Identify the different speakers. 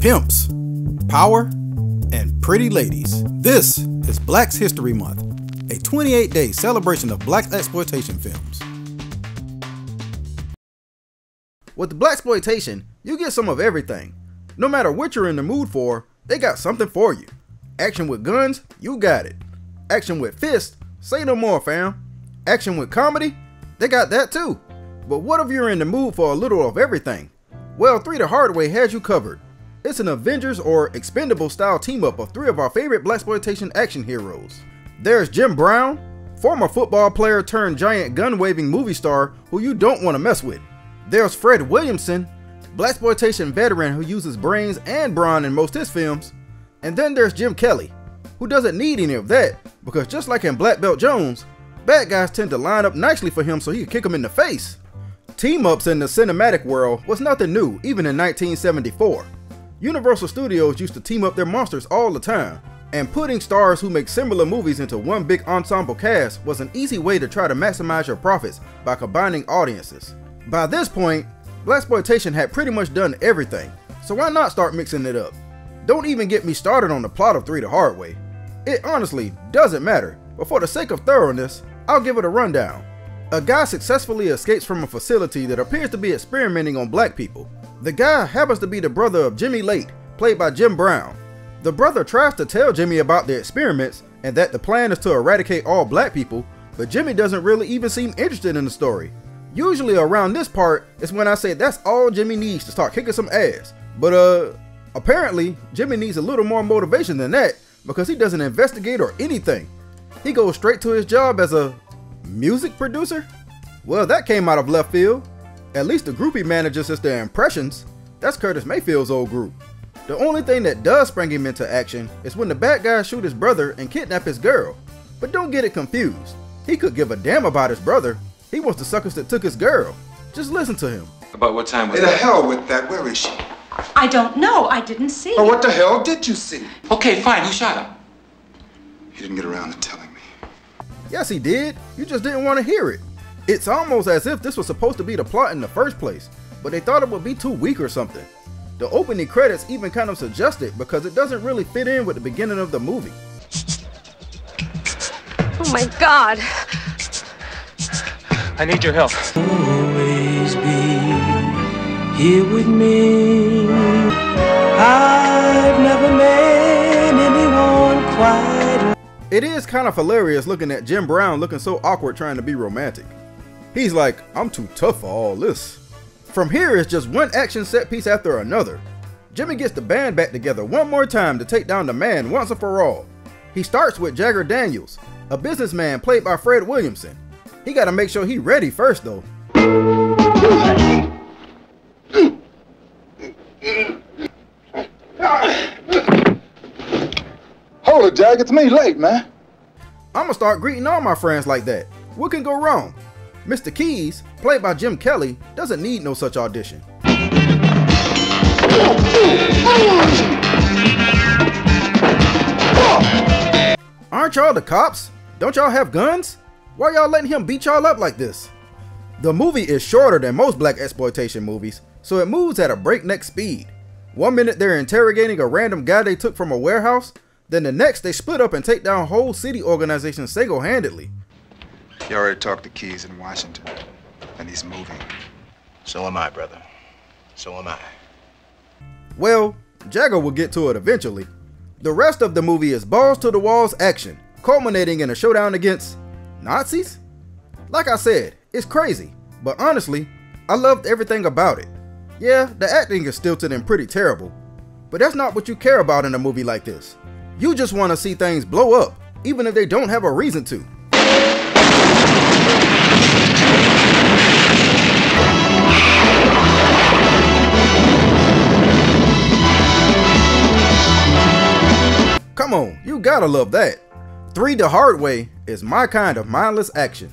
Speaker 1: pimps, power, and pretty ladies. This is Black's History Month, a 28-day celebration of Blaxploitation films. With Blaxploitation, you get some of everything. No matter what you're in the mood for, they got something for you. Action with guns, you got it. Action with fists, say no more fam. Action with comedy, they got that too. But what if you're in the mood for a little of everything? Well, 3 the Hard Way has you covered. It's an Avengers or Expendables style team up of 3 of our favorite Blaxploitation action heroes. There's Jim Brown, former football player turned giant gun waving movie star who you don't want to mess with. There's Fred Williamson, Blaxploitation veteran who uses brains and brawn in most his films. And then there's Jim Kelly, who doesn't need any of that because just like in Black Belt Jones, bad guys tend to line up nicely for him so he can kick them in the face. Team-ups in the cinematic world was nothing new even in 1974. Universal Studios used to team up their monsters all the time, and putting stars who make similar movies into one big ensemble cast was an easy way to try to maximize your profits by combining audiences. By this point, Blaxploitation had pretty much done everything, so why not start mixing it up? Don't even get me started on the plot of 3 the Hard Way. It honestly doesn't matter, but for the sake of thoroughness, I'll give it a rundown. A guy successfully escapes from a facility that appears to be experimenting on black people. The guy happens to be the brother of Jimmy Late, played by Jim Brown. The brother tries to tell Jimmy about the experiments and that the plan is to eradicate all black people, but Jimmy doesn't really even seem interested in the story. Usually around this part is when I say that's all Jimmy needs to start kicking some ass. But apparently Jimmy needs a little more motivation than that because he doesn't investigate or anything. He goes straight to his job as a music producer? Well, that came out of left field. At least the group he manages is the Impressions. That's Curtis Mayfield's old group. The only thing that does spring him into action is when the bad guys shoot his brother and kidnap his girl. But don't get it confused. He could give a damn about his brother. He wants the suckers that took his girl. Just listen to him.
Speaker 2: About what time was
Speaker 3: Hey,
Speaker 2: that?
Speaker 3: the hell with that. Where is she?
Speaker 4: I don't know. I didn't see.
Speaker 3: Or what the hell did you see?
Speaker 2: Okay, fine. Who shot her?
Speaker 3: You didn't get around to telling me.
Speaker 1: Yes, he did. You just didn't want to hear it. It's almost as if this was supposed to be the plot in the first place, but they thought it would be too weak or something. The opening credits even kind of suggest it because it doesn't really fit in with the beginning of the movie.
Speaker 5: Oh my God.
Speaker 2: I need your help.
Speaker 6: Always be here with me. I've never met anyone quite.
Speaker 1: It is kind of hilarious looking at Jim Brown looking so awkward trying to be romantic. He's like, I'm too tough for all this. From here it's just one action set piece after another. Jimmy gets the band back together one more time to take down the man once and for all. He starts with Jagger Daniels, a businessman played by Fred Williamson. He gotta make sure he's ready first though.
Speaker 3: Hold it, Jag. It's me late, man.
Speaker 1: I'ma start greeting all my friends like that. What can go wrong? Mr. Keys, played by Jim Kelly, doesn't need no such audition. Aren't y'all the cops? Don't y'all have guns? Why y'all letting him beat y'all up like this? The movie is shorter than most Blaxploitation movies, so it moves at a breakneck speed. 1 minute they're interrogating a random guy they took from a warehouse, then the next they split up and take down whole city organizations single-handedly.
Speaker 3: You already talked to Keys in Washington, and he's moving.
Speaker 7: So am I, brother. So am I.
Speaker 1: Well, Jagger will get to it eventually. The rest of the movie is balls to the walls action, culminating in a showdown against Nazis? Like I said, it's crazy, but honestly, I loved everything about it. Yeah, the acting is stilted and pretty terrible, but that's not what you care about in a movie like this. You just want to see things blow up, even if they don't have a reason to. Come on, you gotta love that. 3 the Hard Way is my kind of mindless action.